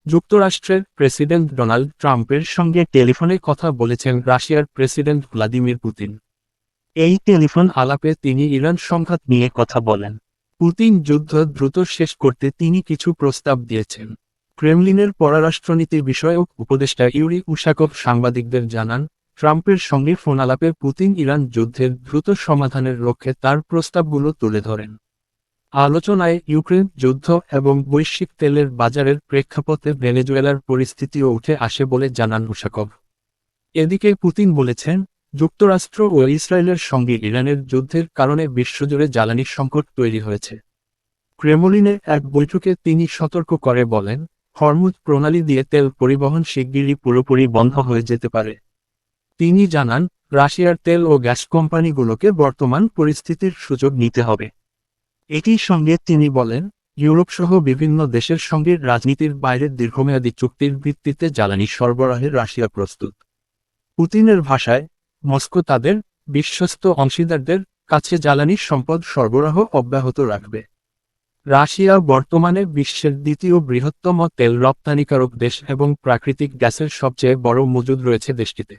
যুক্তরাষ্ট্রের president Donald ট্রাম্পের সঙ্গে টেলিফোনে কথা বলেছেন রাশিয়ার প্রেসিডেন্ট ভ্লাদিমির পুতিন। এই টেলিফোন আলাপে তিনি ইরান সংঘাত নিয়ে কথা বলেন। পুতিন যুদ্ধ দ্রুত শেষ করতে তিনি কিছু প্রস্তাব দিয়েছেন। ক্রেমলিনের পররাষ্ট্রনীতি বিষয়ক উপদেষ্টা ইউরি উশাকভ সাংবাদিকদের জানান, ট্রাম্পের সঙ্গে ফোন আলাপে পুতিন ইরান যুদ্ধের দ্রুত সমাধানের লক্ষ্যে তার প্রস্তাবগুলো তুলে ধরেন। আলোচনায় ইউক্রেন যুদ্ধ এবং বৈশ্বিক তেলের বাজারের প্রেক্ষাপটে ভেনেজুয়েলার পরিস্থিতিও উঠে আসে বলে জানান উশাকভ। এদিকে পুতিন বলেছেন, যুক্তরাষ্ট্র ও ইসরায়েলের সঙ্গে ইরানের যুদ্ধের কারণে বিশ্বজুড়ে জ্বালানি সংকট তৈরি হয়েছে। ক্রেমলিনে এক বৈঠকে তিনি সতর্ক করে বলেন, হরমুজ প্রণালী দিয়ে তেল পরিবহন শিগগিরই পুরোপুরি বন্ধ হয়ে যেতে পারে। তিনি জানান, রাশিয়ার তেল ও গ্যাস কোম্পানিগুলোকে বর্তমান পরিস্থিতির সুযোগ নিতে হবে। একই সঙ্গে তিনি বলেন, ইউরোপসহ বিভিন্ন দেশের সঙ্গে রাজনীতির বাইরে দীর্ঘমেয়াদী চুক্তির ভিত্তিতে জ্বালানি সরবরাহে রাশিয়া প্রস্তুত। পুতিনের ভাষায়, মস্কো তাদের বিশ্বস্ত অংশীদারদের কাছে জ্বালানি সম্পদ সরবরাহ অব্যাহত রাখবে। রাশিয়া বর্তমানে বিশ্বের দ্বিতীয় বৃহত্তম তেল রপ্তানিকারক দেশ এবং প্রাকৃতিক গ্যাসের সবচেয়ে বড় মজুদ রয়েছে দেশটিতে।